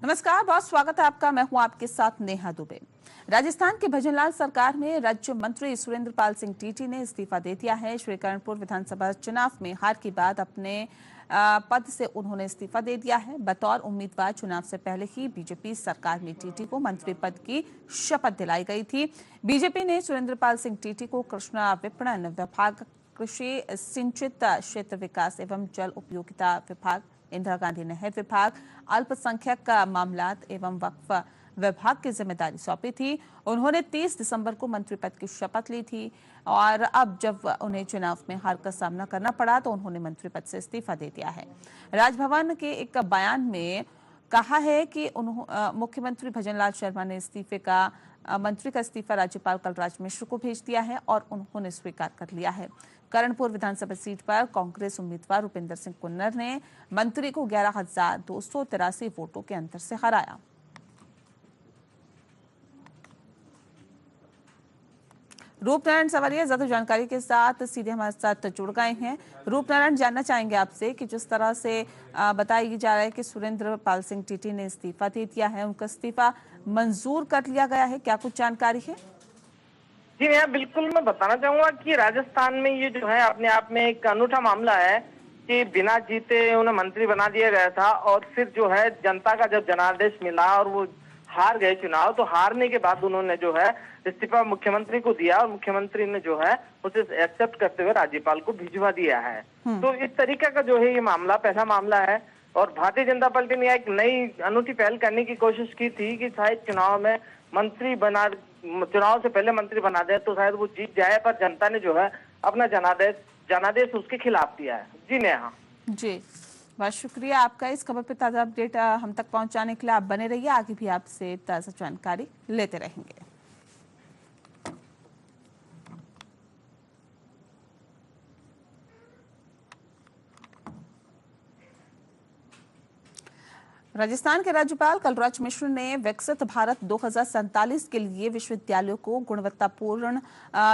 नमस्कार, बहुत स्वागत है आपका। मैं हूं आपके साथ नेहा दुबे। राजस्थान के भजनलाल सरकार में राज्य मंत्री सुरेंद्र पाल सिंह टीटी ने इस्तीफा दे दिया है। श्री करणपुर विधानसभा चुनाव में हार के बाद अपने पद से उन्होंने इस्तीफा दे दिया है। बतौर उम्मीदवार चुनाव से पहले ही बीजेपी सरकार में टीटी को मंत्री पद की शपथ दिलाई गई थी। बीजेपी ने सुरेंद्र पाल सिंह टीटी को कृष्णा विपणन विभाग, कृषि सिंचित क्षेत्र विकास एवं जल उपयोगिता विभाग, इंदिरा गांधी नहर विभाग, अल्पसंख्यक मामलात एवं वक्फ विभाग की जिम्मेदारी सौंपी थी। उन्होंने 30 दिसंबर को मंत्री पद की शपथ ली थी और अब जब उन्हें चुनाव में हार का सामना करना पड़ा तो उन्होंने मंत्री पद से इस्तीफा दे दिया है। राजभवन के एक बयान में कहा है कि मुख्यमंत्री भजनलाल शर्मा ने मंत्री का इस्तीफा राज्यपाल कलराज मिश्र को भेज दिया है और उन्होंने स्वीकार कर लिया है। करणपुर विधानसभा सीट पर कांग्रेस उम्मीदवार रुपिंदर सिंह कुन्नर ने मंत्री को 11,283 वोटों के अंतर से हराया। रूपनारायण सवालिया ज्यादा जानकारी के साथ सीधे हमारे साथ जुड़ गए हैं। रूपनारायण, जानना चाहेंगे आपसे कि जिस तरह से बताया जा रहा है कि सुरेंद्र पाल सिंह टीटी ने इस्तीफा दे दिया है, उनका इस्तीफा मंजूर कर लिया गया है, क्या कुछ जानकारी है? जी हाँ, बिल्कुल। मैं बताना चाहूंगा कि राजस्थान में ये जो है अपने आप में एक अनूठा मामला है कि बिना जीते उन्हें मंत्री बना दिया गया था और फिर जो है जनता का जब जनादेश मिला और वो हार गए चुनाव, तो हारने के बाद उन्होंने जो है इस्तीफा मुख्यमंत्री को दिया और मुख्यमंत्री ने जो है उसे एक्सेप्ट करते हुए राज्यपाल को भिजवा दिया है। तो इस तरीके का जो है ये मामला पहला मामला है और भारतीय जनता पार्टी ने एक नई अनूठी पहल करने की कोशिश की थी कि शायद चुनाव से पहले मंत्री बना दे तो शायद वो जीत जाए, पर जनता ने जो है अपना जनादेश उसके खिलाफ दिया है। जी नेहा। जी, बहुत शुक्रिया आपका इस खबर पे ताज़ा अपडेट हम तक पहुंचाने के लिए। आप बने रहिए, आगे भी आपसे ताज़ा जानकारी लेते रहेंगे। राजस्थान के राज्यपाल कलराज मिश्र ने विकसित भारत 2047 के लिए विश्वविद्यालयों को गुणवत्तापूर्ण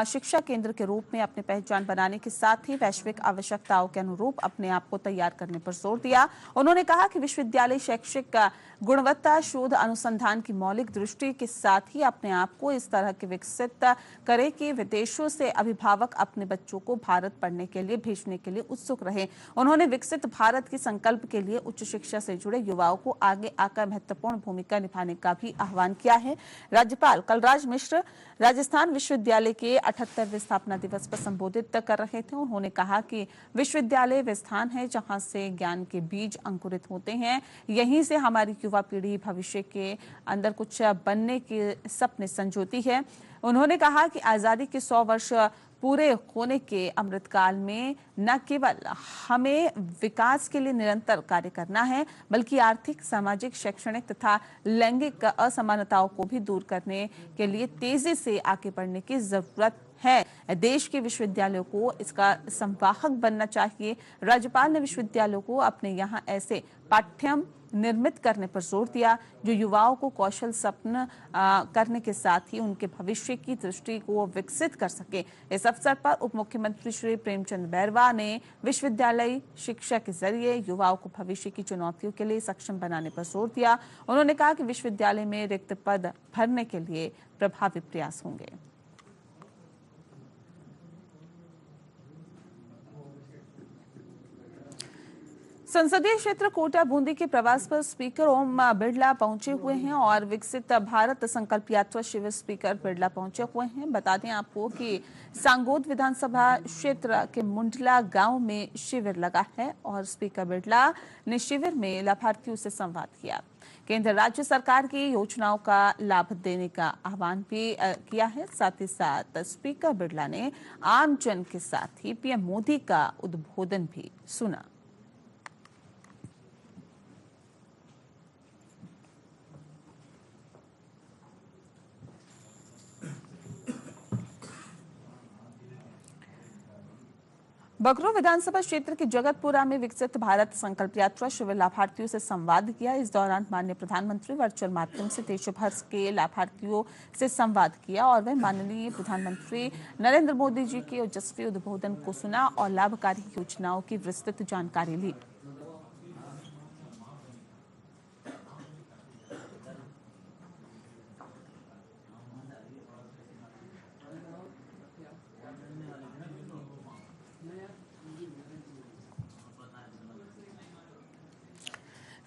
शिक्षा केंद्र के रूप में अपनी पहचान बनाने के साथ ही वैश्विक आवश्यकताओं के अनुरूप अपने आप को तैयार करने पर जोर दिया। उन्होंने कहा कि विश्वविद्यालय शैक्षिक गुणवत्ता, शोध, अनुसंधान की मौलिक दृष्टि के साथ ही अपने आप को इस तरह के विकसित करे कि विदेशों से अभिभावक अपने बच्चों को भारत पढ़ने के लिए भेजने के लिए उत्सुक रहे। उन्होंने विकसित भारत के संकल्प के लिए उच्च शिक्षा से जुड़े युवाओं को आगे आकर महत्वपूर्ण भूमिका निभाने का भी आह्वान किया है। राज्यपाल कलराज मिश्र राजस्थान विश्वविद्यालय के 78वें स्थापना दिवस पर संबोधित कर रहे थे। उन्होंने कहा कि विश्वविद्यालय वे स्थान है जहां से ज्ञान के बीज अंकुरित होते हैं। यहीं से हमारी युवा पीढ़ी भविष्य के अंदर कुछ बनने के सपने संजोती है। उन्होंने कहा कि आजादी के 100 वर्ष पूरे होने के अमृतकाल में न केवल हमें विकास के लिए निरंतर कार्य करना है, बल्कि आर्थिक, सामाजिक, शैक्षणिक तथा लैंगिक असमानताओं को भी दूर करने के लिए तेजी से आगे बढ़ने की जरूरत है। देश के विश्वविद्यालयों को इसका संवाहक बनना चाहिए। राज्यपाल ने विश्वविद्यालयों को अपने यहाँ ऐसे पाठ्यक्रम निर्मित करने पर जोर दिया जो युवाओं को कौशल सपन करने के साथ ही उनके भविष्य की दृष्टि को विकसित कर सके। इस अवसर पर उप मुख्यमंत्री श्री प्रेमचंद बैरवा ने विश्वविद्यालय शिक्षा के जरिए युवाओं को भविष्य की चुनौतियों के लिए सक्षम बनाने पर जोर दिया। उन्होंने कहा कि विश्वविद्यालय में रिक्त पद भरने के लिए प्रभावी प्रयास होंगे। संसदीय क्षेत्र कोटा बूंदी के प्रवास पर स्पीकर ओम बिरला पहुंचे हुए हैं और विकसित भारत संकल्प यात्रा शिविर स्पीकर बिरला पहुंचे हुए हैं। बता दें आपको कि सांगोद विधानसभा क्षेत्र के मुंडला गांव में शिविर लगा है और स्पीकर बिरला ने शिविर में लाभार्थियों से संवाद किया। केंद्र राज्य सरकार की योजनाओं का लाभ देने का आह्वान भी किया है। साथ ही साथ स्पीकर बिरला ने आम जन के साथ ही पीएम मोदी का उद्बोधन भी सुना। बगरू विधानसभा क्षेत्र के जगतपुरा में विकसित भारत संकल्प यात्रा शिविर लाभार्थियों से संवाद किया। इस दौरान माननीय प्रधानमंत्री वर्चुअल माध्यम से देश भर के लाभार्थियों से संवाद किया और वह माननीय प्रधानमंत्री नरेंद्र मोदी जी के ओजस्वी उद्बोधन को सुना और लाभकारी योजनाओं की विस्तृत जानकारी ली।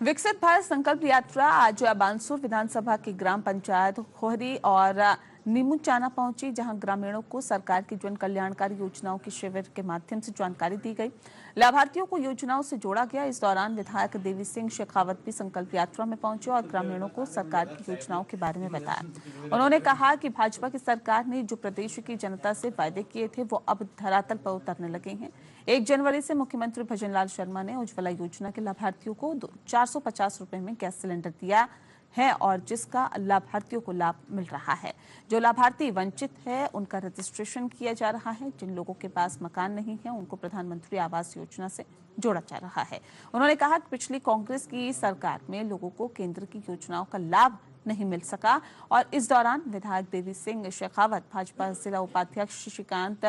विकसित भारत संकल्प यात्रा आज बानसूर विधानसभा की ग्राम पंचायत खोहरी और नीमूचाना पहुंची, जहां ग्रामीणों को सरकार की जन कल्याणकारी योजनाओं की शिविर के माध्यम से जानकारी दी गई। लाभार्थियों को योजनाओं से जोड़ा गया। इस दौरान विधायक देवी सिंह शेखावत भी संकल्प यात्रा में पहुंचे और ग्रामीणों को सरकार की योजनाओं के बारे में बताया। उन्होंने कहा कि भाजपा की सरकार ने जो प्रदेश की जनता से वायदे किए थे वो अब धरातल पर उतरने लगे हैं। 1 जनवरी से मुख्यमंत्री भजनलाल शर्मा ने उज्ज्वला योजना के लाभार्थियों को 450 रुपए में गैस सिलेंडर दिया है और जिसका लाभार्थियों को लाभ मिल रहा है। जो लाभार्थी वंचित है उनका रजिस्ट्रेशन किया जा रहा है। जिन लोगों के पास मकान नहीं है उनको प्रधानमंत्री आवास योजना से जोड़ा जा रहा है। उन्होंने कहा कि पिछली कांग्रेस की सरकार में लोगों को केंद्र की योजनाओं का लाभ नहीं मिल सका और इस दौरान विधायक देवी सिंह शेखावत, भाजपा जिला उपाध्यक्ष श्रीकांत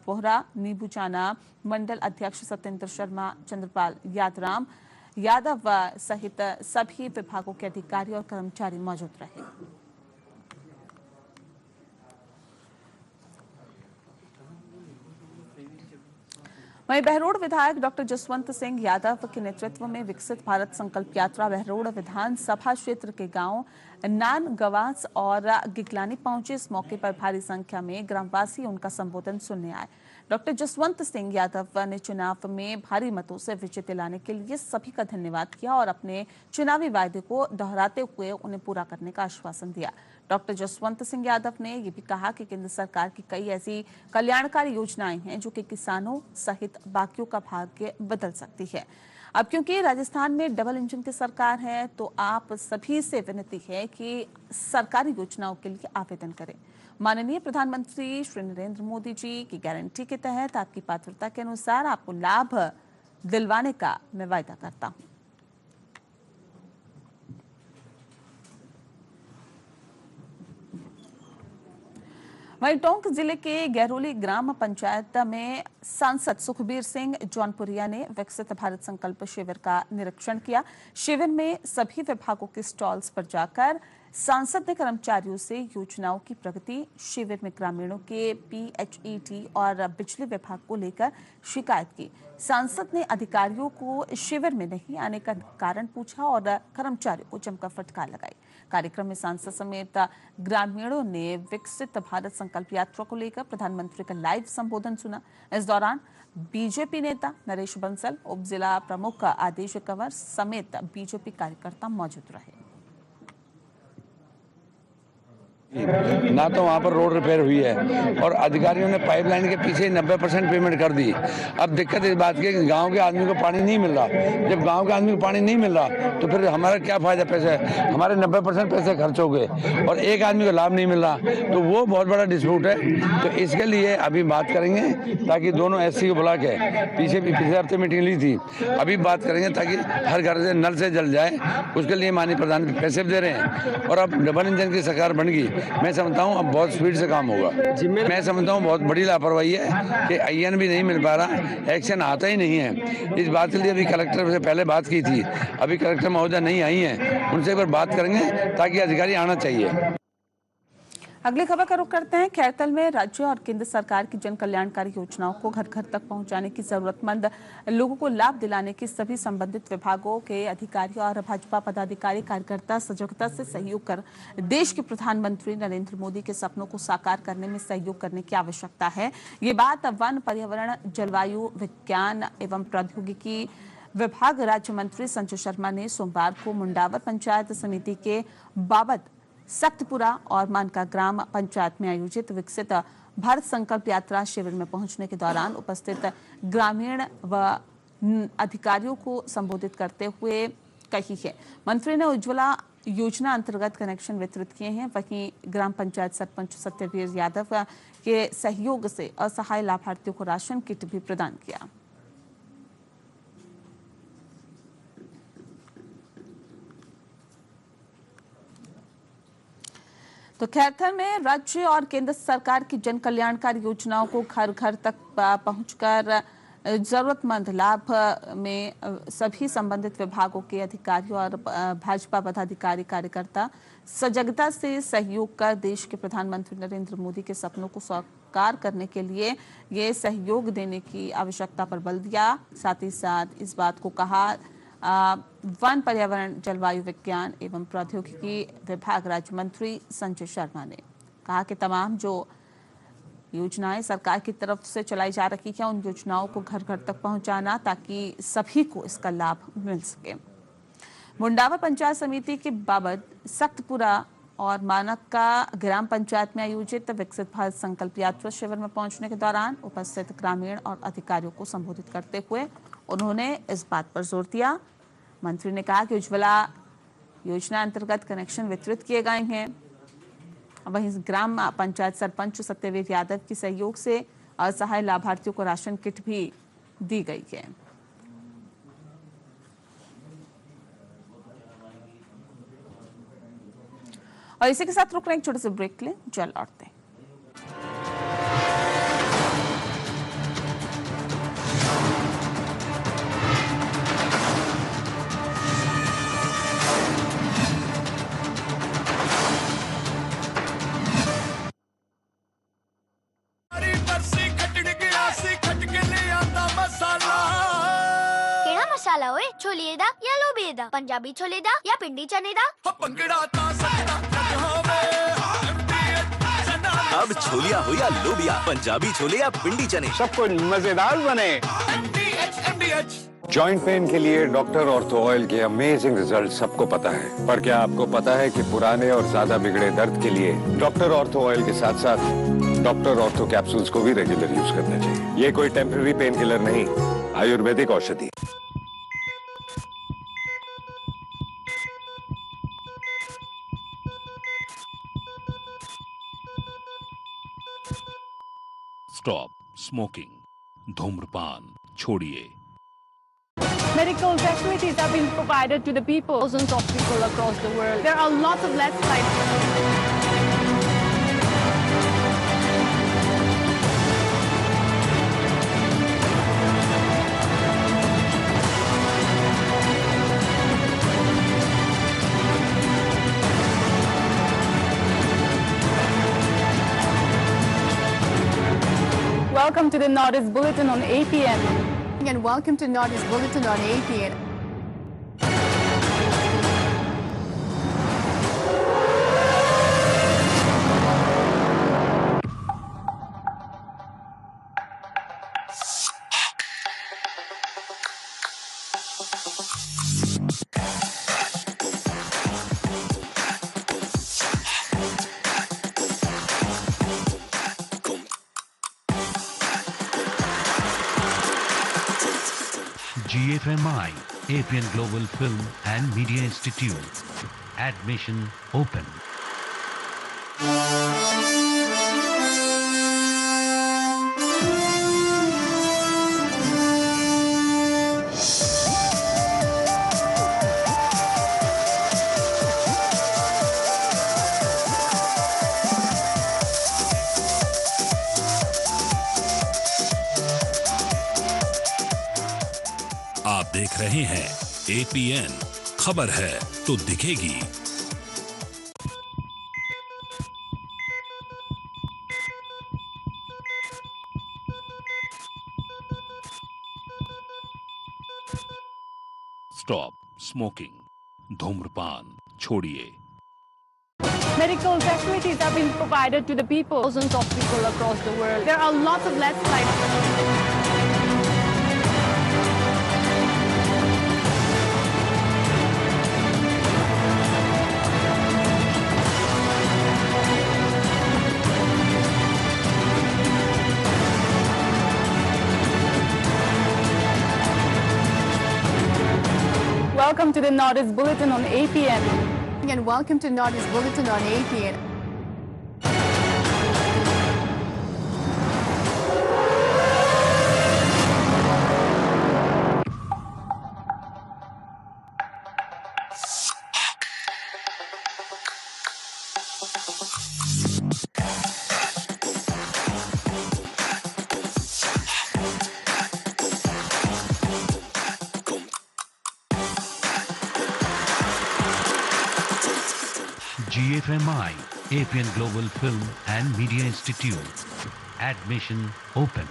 बोहरा, नीबूचाना मंडल अध्यक्ष सत्येंद्र शर्मा, चंद्रपाल यादव सहित सभी विभागों के अधिकारी और कर्मचारी मौजूद रहे। वहीं बहरोड विधायक डॉक्टर जसवंत सिंह यादव के नेतृत्व में विकसित भारत संकल्प यात्रा बहरोड विधानसभा क्षेत्र के गांव नानगवास और गिगलानी पहुंचे। इस मौके पर भारी संख्या में ग्रामवासी उनका संबोधन सुनने आए। डॉक्टर जसवंत सिंह यादव ने चुनाव में भारी मतों से विजय दिलाने के लिए सभी का धन्यवाद किया और अपने चुनावी वायदे को दोहराते हुए उन्हें पूरा करने का आश्वासन दिया। डॉक्टर जसवंत सिंह यादव ने यह भी कहा कि केंद्र सरकार की कई ऐसी कल्याणकारी योजनाएं हैं जो कि किसानों सहित बाकियों का भाग्य बदल सकती है। अब क्योंकि राजस्थान में डबल इंजन की सरकार है तो आप सभी से विनती है कि सरकारी योजनाओं के लिए आवेदन करें। माननीय प्रधानमंत्री श्री नरेंद्र मोदी जी की गारंटी के तहत आपकी पात्रता के अनुसार आपको लाभ दिलवाने का मैं वायदा करता हूं। वहीं टोंक जिले के गहरोली ग्राम पंचायत में सांसद सुखबीर सिंह जौनपुरिया ने विकसित भारत संकल्प शिविर का निरीक्षण किया। शिविर में सभी विभागों के स्टॉल्स पर जाकर सांसद ने कर्मचारियों से योजनाओं की प्रगति, शिविर में ग्रामीणों के पीएचईटी और बिजली विभाग को लेकर शिकायत की। सांसद ने अधिकारियों को शिविर में नहीं आने का कारण पूछा और कर्मचारियों को जमकर फटकार लगाई। कार्यक्रम में सांसद समेत ग्रामीणों ने विकसित भारत संकल्प यात्रा को लेकर प्रधानमंत्री का लाइव संबोधन सुना। इस दौरान बीजेपी नेता नरेश बंसल, उप जिला प्रमुख आदेश कंवर समेत बीजेपी कार्यकर्ता मौजूद रहे। ना तो वहाँ पर रोड रिपेयर हुई है और अधिकारियों ने पाइपलाइन के पीछे 90% पेमेंट कर दी। अब दिक्कत इस बात की है कि गांव के आदमी को पानी नहीं मिल रहा। जब गांव के आदमी को पानी नहीं मिल रहा तो फिर हमारा क्या फायदा? पैसे हमारे 90% पैसे खर्च हो गए और एक आदमी को लाभ नहीं मिल रहा, तो वो बहुत बड़ा डिस्प्यूट है। तो इसके लिए अभी बात करेंगे ताकि दोनों एससी को बुला के पिछले हफ्ते मीटिंग ली थी, अभी बात करेंगे ताकि हर घर से नल से जल जाए। उसके लिए माननीय प्रधान पैसे दे रहे हैं और अब डबल इंजन की सरकार बन गई। मैं समझता हूँ अब बहुत स्पीड से काम होगा। मैं समझता हूँ बहुत बड़ी लापरवाही है कि आईएन भी नहीं मिल पा रहा, एक्शन आता ही नहीं है। इस बात के लिए अभी कलेक्टर से पहले बात की थी, अभी कलेक्टर महोदय नहीं आई हैं, उनसे एक बार बात करेंगे ताकि अधिकारी आना चाहिए। अगली खबर का रुख करते हैं। खैरतल में राज्य और केंद्र सरकार की जन कल्याणकारी योजनाओं को घर घर तक पहुंचाने की जरूरतमंद लोगों को लाभ दिलाने की सभी संबंधित विभागों के अधिकारी और भाजपा पदाधिकारी कार्यकर्ता सजगता से सहयोग कर देश के प्रधानमंत्री नरेंद्र मोदी के सपनों को साकार करने में सहयोग करने की आवश्यकता है। ये बात वन, पर्यावरण, जलवायु विज्ञान एवं प्रौद्योगिकी विभाग राज्य मंत्री संजय शर्मा ने सोमवार को मुंडावर पंचायत समिति के बाबत सख्तपुरा और मानका ग्राम पंचायत में आयोजित विकसित भारत संकल्प यात्रा शिविर में पहुंचने के दौरान उपस्थित ग्रामीण व अधिकारियों को संबोधित करते हुए कही है। मंत्री ने उज्ज्वला योजना अंतर्गत कनेक्शन वितरित किए हैं। वहीं ग्राम पंचायत सरपंच सत्यवीर यादव के सहयोग से असहाय लाभार्थियों को राशन किट भी प्रदान किया। तो खैरथल में राज्य और केंद्र सरकार की जन कल्याणकारी योजनाओं को घर घर तक पहुंचकर जरूरतमंद लाभ में सभी संबंधित विभागों के अधिकारी और भाजपा पदाधिकारी कार्यकर्ता सजगता से सहयोग कर देश के प्रधानमंत्री नरेंद्र मोदी के सपनों को साकार करने के लिए ये सहयोग देने की आवश्यकता पर बल दिया। साथ ही साथ इस बात को कहा वन पर्यावरण जलवायु विज्ञान एवं प्रौद्योगिकी विभाग राज्य मंत्री संजय शर्मा ने कहा कि तमाम जो योजनाएं सरकार की तरफ से चलाई जा रही हैं उन योजनाओं को घर घर तक पहुंचाना ताकि सभी को इसका लाभ मिल सके। मुंडावर पंचायत समिति के बाबत सख्तपुरा और मानक का ग्राम पंचायत में आयोजित विकसित भारत संकल्प यात्रा शिविर में पहुंचने के दौरान उपस्थित ग्रामीण और अधिकारियों को संबोधित करते हुए उन्होंने इस बात पर जोर दिया। मंत्री ने कहा कि उज्ज्वला योजना अंतर्गत कनेक्शन वितरित किए गए हैं। वहीं ग्राम पंचायत सरपंच सत्यवीर यादव के सहयोग से असहाय लाभार्थियों को राशन किट भी दी गई है। और इसी के साथ रुक रहे एक छोटे से ब्रेक लें, जल्द लौटते हैं। ਕਿਹੜਾ ਮਸਾਲਾ ਓਏ ਛੋਲੀਏ ਦਾ ਜਾਂ ਲੋਬੀਏ ਦਾ ਪੰਜਾਬੀ ਛੋਲੇ ਦਾ ਜਾਂ ਪਿੰਡੀ ਚਨੇ ਦਾ अब छोलिया हो या लोबिया, पंजाबी छोले या पिंडी चने, सब कुछ मजेदार बने। जॉइंट पेन के लिए डॉक्टर ऑर्थो ऑयल के अमेजिंग रिजल्ट सबको पता है, पर क्या आपको पता है कि पुराने और ज्यादा बिगड़े दर्द के लिए डॉक्टर ऑर्थो ऑयल के साथ साथ डॉक्टर ऑर्थो कैप्सूल्स को भी रेगुलर यूज करना चाहिए। ये कोई टेम्पररी पेन किलर नहीं, आयुर्वेदिक औषधि। स्टॉप स्मोकिंग, धूम्रपान छोड़िए। Medical facilities have been provided to the people. Thousands of people across the world. There are lots of landslides. Welcome to the Nordis Bulletin on APN. And welcome to Nordis Bulletin on APN. GFMI, APN Global Film and Media Institute. Admission open. आप देख रहे हैं APN, खबर है तो दिखेगी। Stop smoking, धूम्रपान छोड़िए। Medical facilities have been provided to the people. Thousands of people across the world. There are lots of landslides. Welcome to the Nordis Bulletin on APN. And welcome to Nordis Bulletin on APN. GFMI, APN Global Film and Media Institute. Admission open.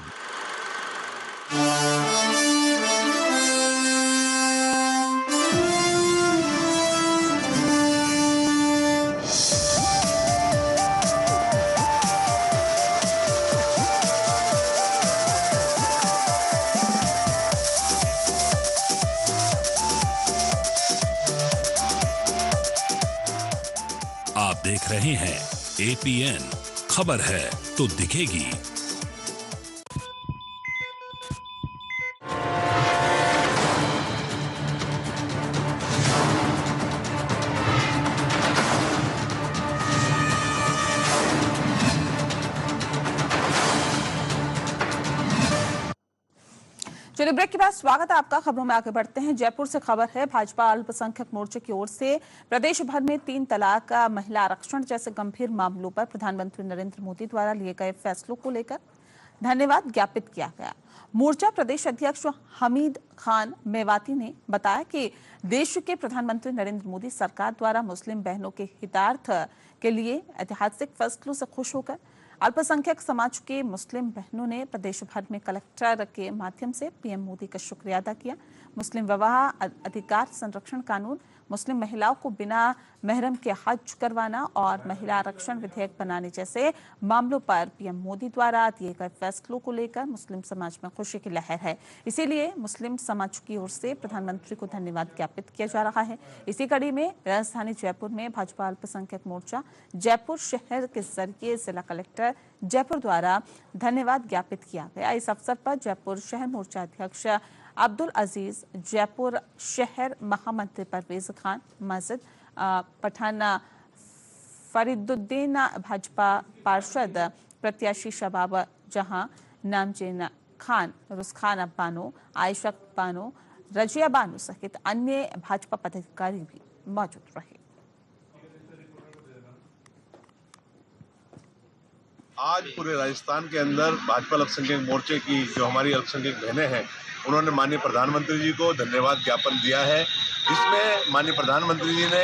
आप देख रहे हैं APN, खबर है तो दिखेगी। चलिए break के बाद स्वागत है आपका। खबरों में आगे बढ़ते हैं। जयपुर से खबर है, भाजपा अल्पसंख्यक मोर्चे की ओर से प्रदेश भर में 3 तलाक, महिला आरक्षण जैसे गंभीर मामलों पर प्रधानमंत्री नरेंद्र मोदी द्वारा लिए गए फैसलों को लेकर धन्यवाद ज्ञापित किया गया। मोर्चा प्रदेश अध्यक्ष हमीद खान मेवाती ने बताया कि देश के प्रधानमंत्री नरेंद्र मोदी सरकार द्वारा मुस्लिम बहनों के हितार्थ के लिए ऐतिहासिक फैसलों से खुश होकर अल्पसंख्यक समाज के मुस्लिम बहनों ने प्रदेश भर में कलेक्टर के माध्यम से पीएम मोदी का शुक्रिया अदा किया। मुस्लिम विवाह अधिकार संरक्षण कानून, मुस्लिम महिलाओं को बिना महरम के हज करवाना और महिला आरक्षण विधेयक बनाने जैसे मामलों पर पीएम मोदी द्वारा दिए गए फैसलों को लेकर मुस्लिम समाज में खुशी की लहर है। इसीलिए मुस्लिम समाज की ओर से प्रधानमंत्री को धन्यवाद ज्ञापित किया जा रहा है। इसी कड़ी में राजधानी जयपुर में भाजपा अल्पसंख्यक मोर्चा जयपुर शहर के जरिए जिला कलेक्टर जयपुर द्वारा धन्यवाद ज्ञापित किया गया। इस अवसर पर जयपुर शहर मोर्चा अध्यक्ष अब्दुल अजीज, जयपुर शहर महामंत्री परवेज खान, मस्जिद पठान फरीदुद्दीन, भाजपा पार्षद प्रत्याशी शबाब जहां, नामचीन खान, रुस्खान बानो, आयशा बानो, रजिया बानो सहित अन्य भाजपा पदाधिकारी भी मौजूद रहे। आज पूरे राजस्थान के अंदर भाजपा अल्पसंख्यक मोर्चे की जो हमारी अल्पसंख्यक बहनें हैं, उन्होंने माननीय प्रधानमंत्री जी को धन्यवाद ज्ञापन दिया है, जिसमें माननीय प्रधानमंत्री जी ने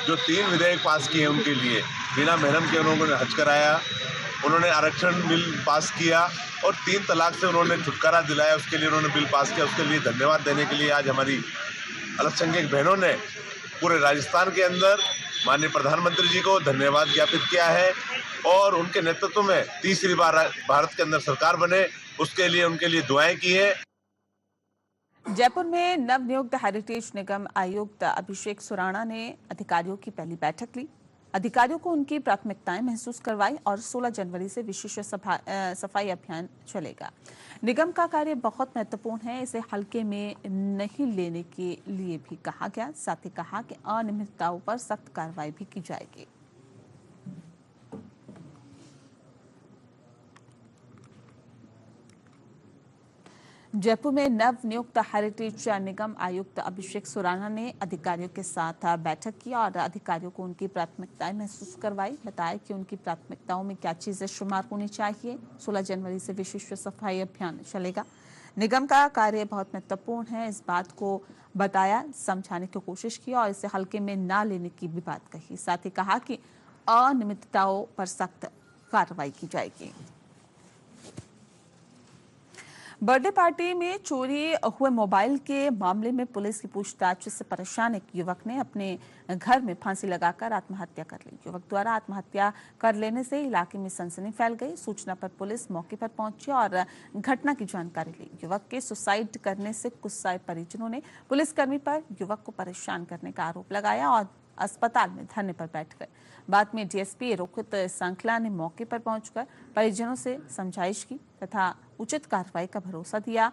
जो 3 विधेयक पास किए उनके लिए बिना महरम के उन्होंने हज कराया, उन्होंने आरक्षण बिल पास किया और 3 तलाक से उन्होंने छुटकारा दिलाया, उसके लिए उन्होंने बिल पास किया। उसके लिए धन्यवाद देने के लिए आज हमारी अल्पसंख्यक बहनों ने पूरे राजस्थान के अंदर माननीय प्रधानमंत्री जी को धन्यवाद ज्ञापित किया है और उनके नेतृत्व में तीसरी बार भारत के अंदर सरकार बने, उसके लिए उनके लिए दुआएं की है। जयपुर में नवनियुक्त हेरिटेज निगम आयुक्त अभिषेक सुराणा ने अधिकारियों की पहली बैठक ली। अधिकारियों को उनकी प्राथमिकताएं महसूस करवाई और 16 जनवरी से विशेष सफाई अभियान चलेगा। निगम का कार्य बहुत महत्वपूर्ण है, इसे हल्के में नहीं लेने के लिए भी कहा गया। साथ ही कहा कि अनियमितताओं पर सख्त कार्रवाई भी की जाएगी। जयपुर में नवनियुक्त हेरिटेज निगम आयुक्त अभिषेक सुराणा ने अधिकारियों के साथ बैठक की और अधिकारियों को उनकी प्राथमिकताएं महसूस करवाई। बताया कि उनकी प्राथमिकताओं में क्या चीजें शुमार होनी चाहिए। 16 जनवरी से विशेष सफाई अभियान चलेगा। निगम का कार्य बहुत महत्वपूर्ण है, इस बात को बताया, समझाने की कोशिश की और इसे हल्के में ना लेने की भी बात कही। साथ ही कहा कि अनियमितताओं पर सख्त कार्रवाई की जाएगी। बर्थडे पार्टी में चोरी हुए मोबाइल के मामले में पुलिस की पूछताछ से परेशान एक युवक ने अपने घर में फांसी लगाकर आत्महत्या कर ली। युवक द्वारा आत्महत्या कर लेने से इलाके में सनसनी फैल गई। सूचना पर पुलिस मौके पर पहुंची और घटना की जानकारी ली। युवक के सुसाइड करने से गुस्साए परिजनों ने पुलिसकर्मी पर युवक को परेशान करने का आरोप लगाया और अस्पताल में धरने पर बैठ गए। बाद में डीएसपी रोहित सांखला ने मौके पर पहुंचकर परिजनों से समझाइश की तथा उचित कार्रवाई का भरोसा दिया।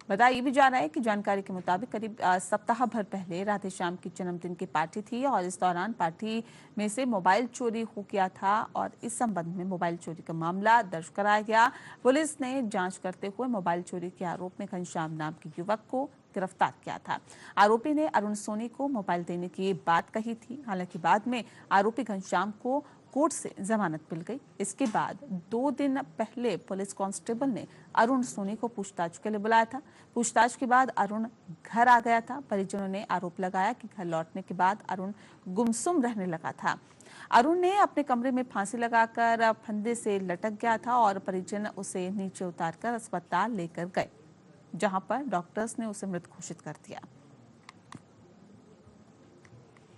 बताया भी जा रहा है कि जानकारी के मुताबिक करीब सप्ताह भर पहले राधेश्याम की जन्मदिन की पार्टी थी और इस दौरान पार्टी में से मोबाइल चोरी हो गया था और इस संबंध में मोबाइल चोरी का मामला दर्ज कराया गया। पुलिस ने जांच करते हुए मोबाइल चोरी के आरोप में घनश्याम नाम के युवक को गिरफ्तार किया था। आरोपी ने अरुण सोनी को मोबाइल देने की बात कही थी। हालांकि बाद में आरोपी घनश्याम को कोर्ट से जमानत मिल गई। इसके बाद 2 दिन पहले पुलिस कांस्टेबल ने अरुण सोनी को पूछताछ के लिए बुलाया था। पूछताछ के बाद अरुण घर आ गया था। परिजनों ने आरोप लगाया कि घर लौटने के बाद अरुण गुमसुम रहने लगा था। अरुण ने अपने कमरे में फांसी लगाकर फंदे से लटक गया था और परिजन उसे नीचे उतारकर अस्पताल लेकर गए, जहां पर डॉक्टर्स ने उसे मृत घोषित कर दिया।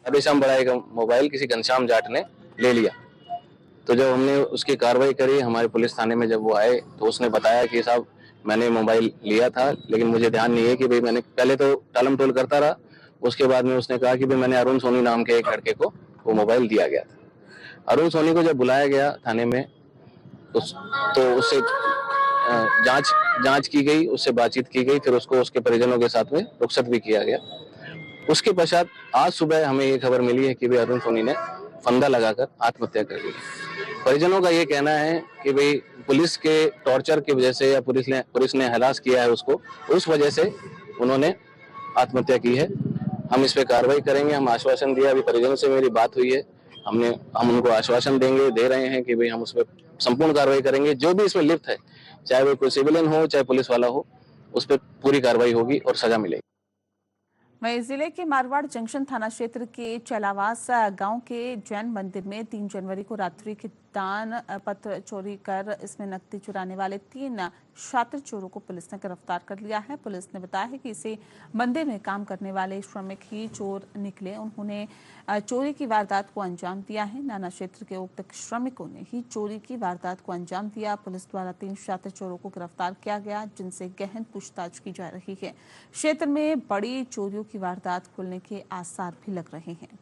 राधेश्याम बड़ाई का मोबाइल किसी घनश्याम जाट ने ले लिया, तो जब हमने उसकी कार्रवाई करी हमारे पुलिस थाने में, जब वो आए तो उसने बताया कि साहब मैंने मोबाइल लिया था लेकिन मुझे ध्यान नहीं है कि भाई मैंने पहले तो टालम टोल करता रहा। उसके बाद में उसने कहा कि भाई मैंने अरुण सोनी नाम के एक लड़के को वो मोबाइल दिया गया था। अरुण सोनी को जब बुलाया गया थाने में तो उससे जांच की गई, उससे बातचीत की गई, फिर उसको उसके परिजनों के साथ में रुखसत भी किया गया। उसके पश्चात आज सुबह हमें ये खबर मिली है कि भाई अरुण सोनी ने फंदा लगाकर आत्महत्या कर ली। परिजनों का ये कहना है कि भाई पुलिस के टॉर्चर की वजह से या पुलिस ने हरास किया है उसको, उस वजह से उन्होंने आत्महत्या की है। हम इस पे कार्रवाई करेंगे। हम आश्वासन दिया, अभी परिजनों से मेरी बात हुई है, हम उनको आश्वासन दे रहे हैं कि भाई हम उस पर संपूर्ण कार्रवाई करेंगे। जो भी इसमें लिप्त है, चाहे वो कोई सिविलियन हो चाहे पुलिस वाला हो, उस पर पूरी कार्रवाई होगी और सजा मिलेगी। वहीं जिले के मारवाड़ जंक्शन थाना क्षेत्र के चलावास गांव के जैन मंदिर में 3 जनवरी को रात्रि के दान पत्र चोरी कर इसमें नकदी चुराने वाले 3 शातिर चोरों को पुलिस ने गिरफ्तार कर लिया है। पुलिस ने बताया है कि इसे मंदिर में काम करने वाले श्रमिक ही चोर निकले। उन्होंने चोरी की वारदात को अंजाम दिया है। नाना क्षेत्र के उक्त श्रमिकों ने ही चोरी की वारदात को अंजाम दिया। पुलिस द्वारा 3 शातिर चोरों को गिरफ्तार किया गया, जिनसे गहन पूछताछ की जा रही है। क्षेत्र में बड़ी चोरियों की वारदात खुलने के आसार भी लग रहे हैं।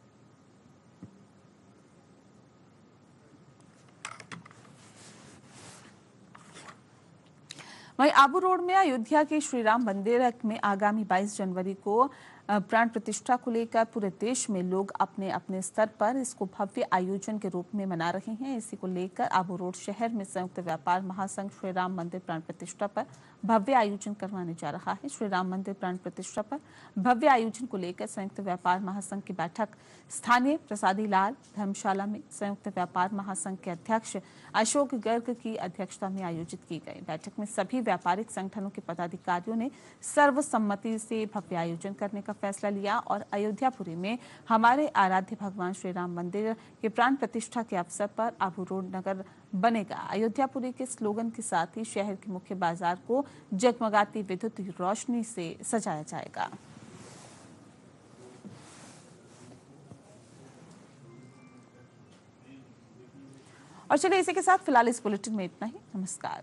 वहीं आबू रोड में अयोध्या के श्री राम मंदिर में आगामी 22 जनवरी को प्राण प्रतिष्ठा को लेकर पूरे देश में लोग अपने अपने स्तर पर इसको भव्य आयोजन के रूप में मना रहे हैं। इसी को लेकर आबू रोड शहर में संयुक्त व्यापार महासंघ श्री राम मंदिर प्राण प्रतिष्ठा पर भव्य आयोजन करवाने जा रहा है। श्री राम मंदिर प्राण प्रतिष्ठा पर भव्य आयोजन को लेकर संयुक्त व्यापार महासंघ की बैठक स्थानीय प्रसादी लाल धर्मशाला में संयुक्त व्यापार महासंघ के अध्यक्ष अशोक गर्ग की अध्यक्षता में आयोजित की गई। बैठक में सभी व्यापारिक संगठनों के पदाधिकारियों ने सर्वसम्मति से भव्य आयोजन करने का फैसला लिया और अयोध्यापुरी में हमारे आराध्य भगवान श्री राम मंदिर के प्राण प्रतिष्ठा के अवसर पर आबू रोड नगर बनेगा। अयोध्यापुरी के स्लोगन के साथ ही शहर के मुख्य बाजार को जगमगाती विद्युत रोशनी से सजाया जाएगा। और चलिए इसी के साथ फिलहाल इस बुलेटिन में इतना ही। नमस्कार।